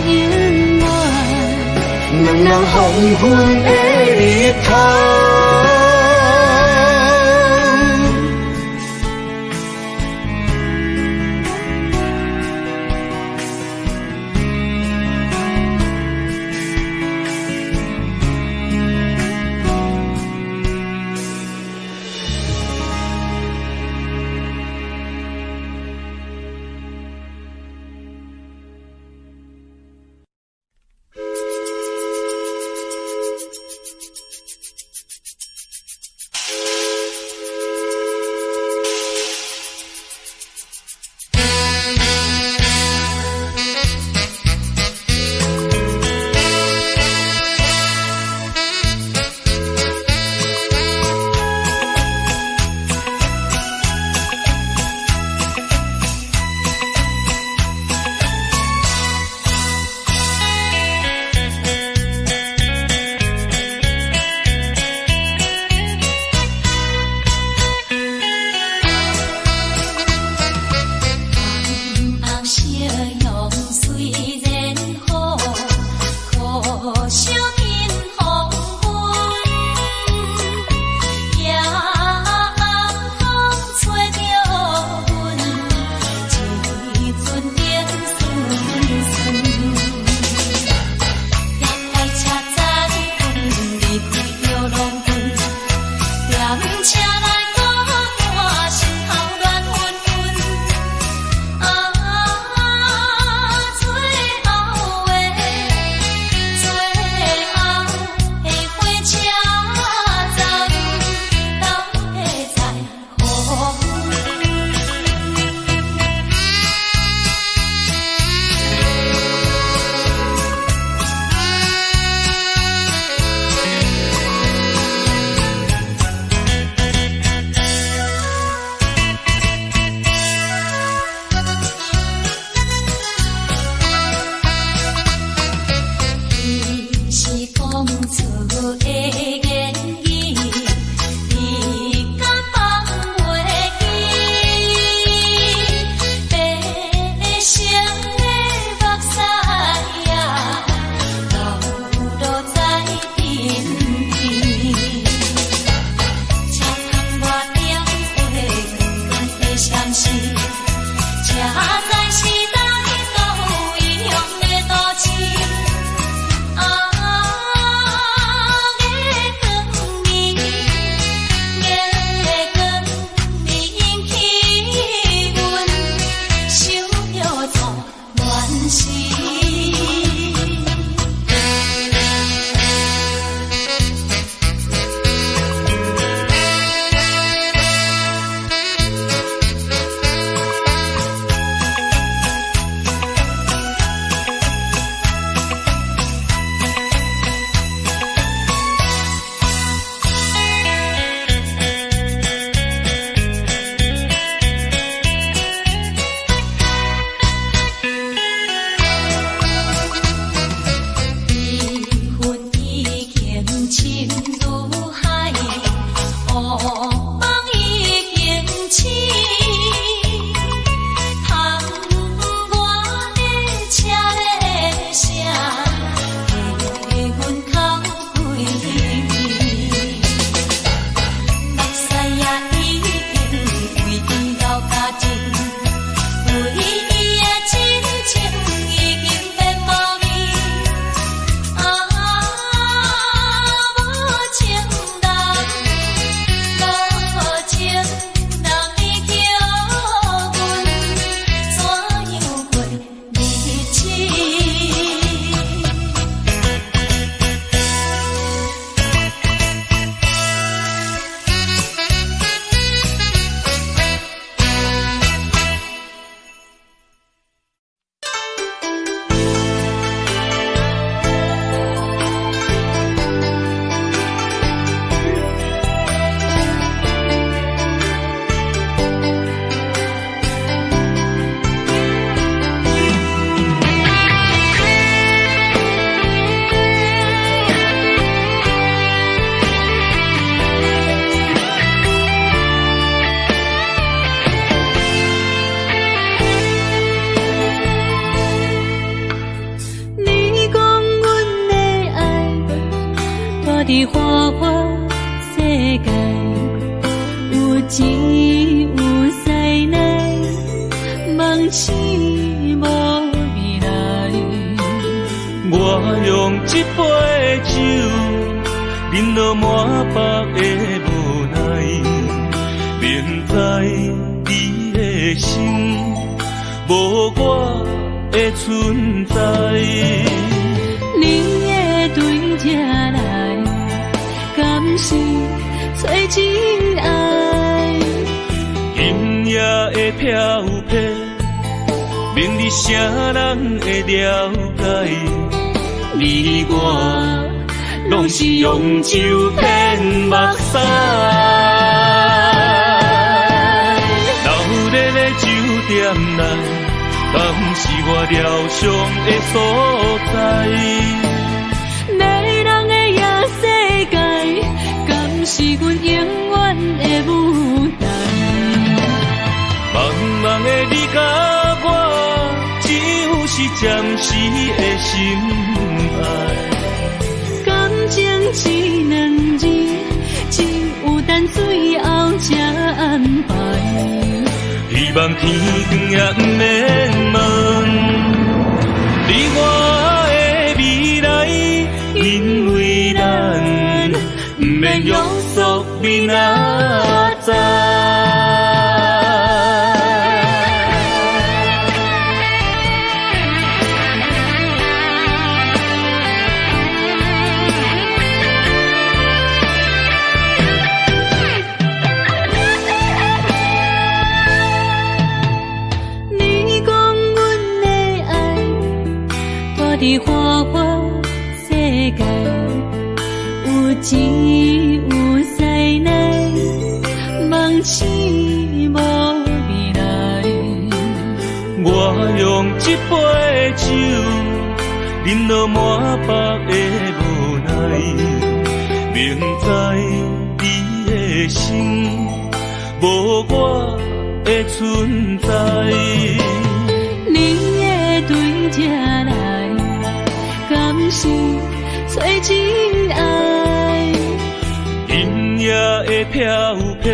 远，两人黄昏的日头。伫花花世界，有钱有才能，梦醒无未来。我用一杯酒，饮落满腹的无奈，明知你的心无我的存在。你的对这来，敢是找真爱？今夜的飘泊，明日谁人会了解？你我拢是用酒骗目屎，流热的酒店内，敢是我疗伤的所在？迷人的夜世界，敢是阮永远的舞台？茫茫的你甲我，只有是暂时的心爱。感情只两字，只有等最后才安排。希望天光也不免问你我的未来，因为咱不免约束明仔载。伫花花世界，有钱有才能，梦醒无未来。我用一杯酒，饮落满腹的无奈，明知你的心无我的存在。你的对这来，敢是找真爱？今夜的飘泊，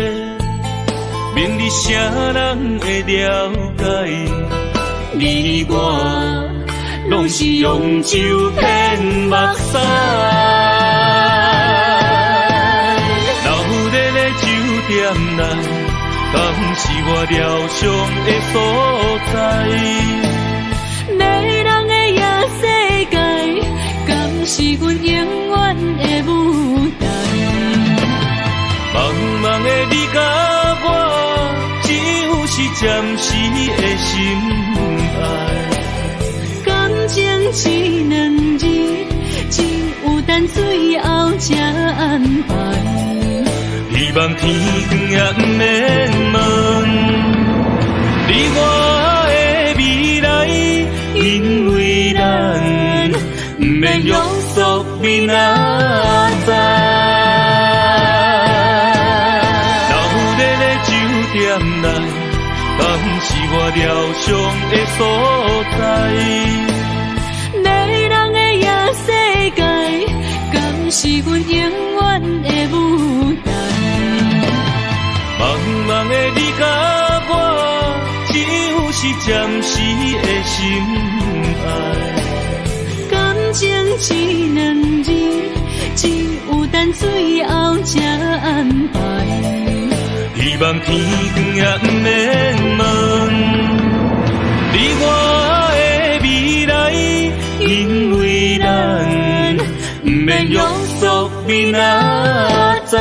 明日谁人会了解？你我拢是用酒骗目屎，流热的酒店内，敢是我疗伤的所在？迷人的夜世界，敢是阮永远的舞台？茫茫的你甲我，只有是暂时的心爱。感情只两字，只有等最后才安排。希望天光也不免问你我的未来，因为咱不免约束明仔载。流热的酒店内，敢是我疗伤的所在？迷人的夜世界，敢是阮永远的舞台？茫茫的你甲我，只有是暂时的心爱。感情只两字，只有等最后才安排。希望天光也不免问你我的未来，因为咱不免约束明仔载。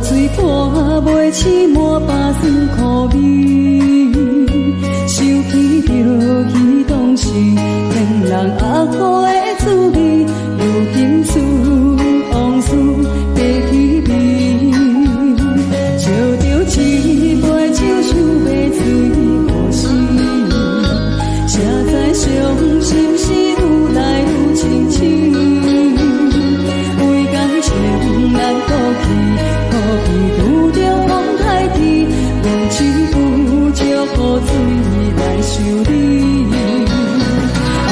水拖袂起满巴酸苦味，想起着彼当时天人合苦的滋味，如今思往事白起味，笑着一杯酒想要醉互死，谁知伤心事愈来愈清醒，为感情难过去。可比拄着风台天，忘记有借雨水来修理。啊，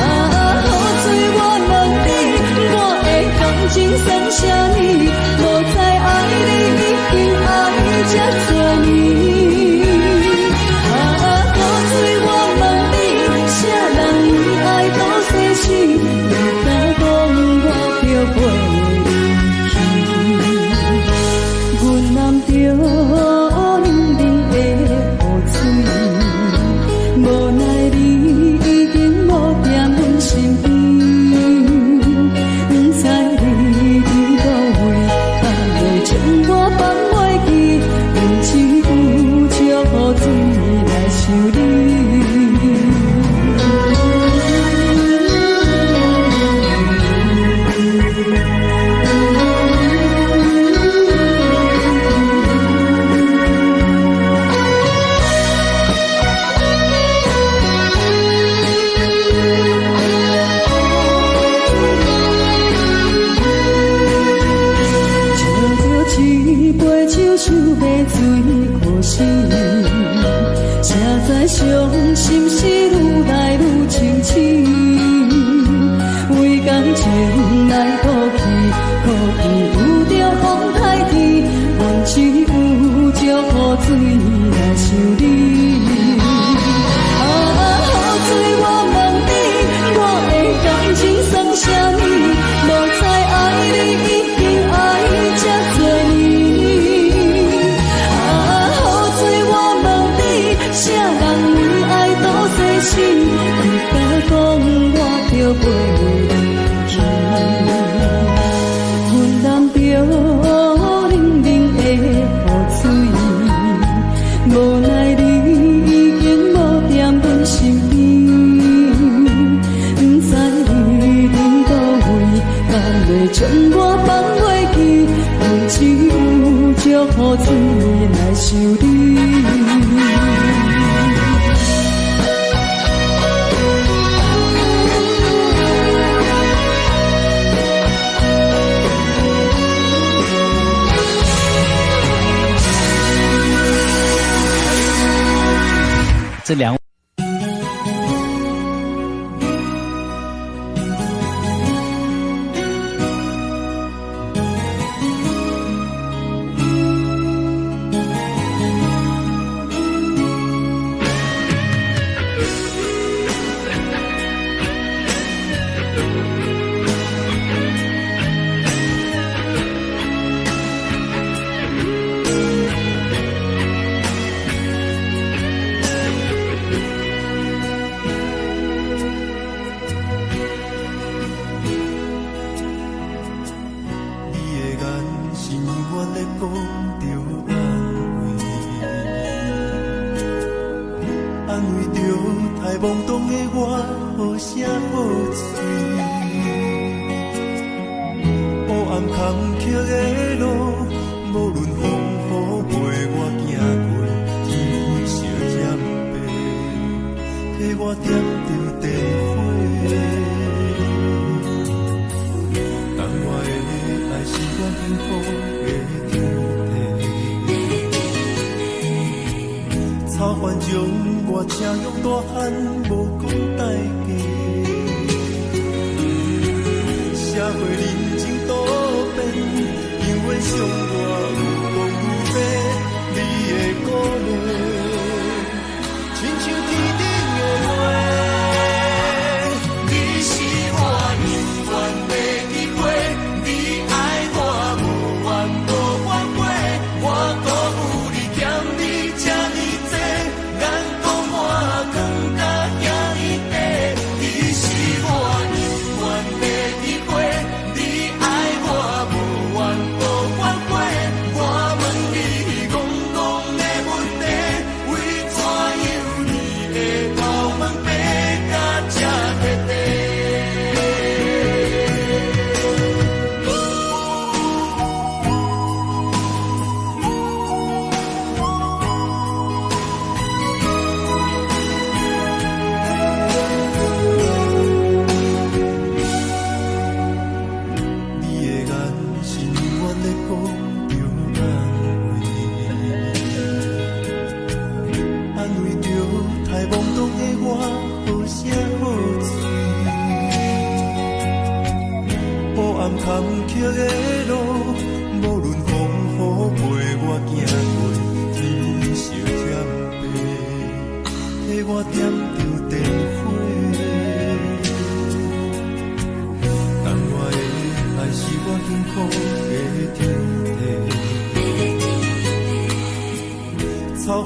雨水我问你，我的感情算啥呢？无再爱你，已经爱这多年。啊，雨水我问你，啥人为爱都逝去，你敢讲我漂泊？着冷冷的雨水，无奈你已经无踮阮身边，不知你伫倒位，干袂将我放袂记，不知有借雨水来想你。想要醉可惜，谁知伤心事愈来愈清醒，为感情来倒去，可比拄着风台天，忘记有借雨水来想你。啊，雨水我问你，我的感情算啥呢？无再爱你，已经爱这多年。啥人为爱都逝去，你敢讲我漂泊去？阮淋着冷冷的雨水，无奈你已经无踮阮身边，不知你伫倒位，敢袂将我放袂记，不知有借雨水来想你。这两你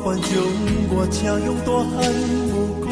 繁中，我请用大汉无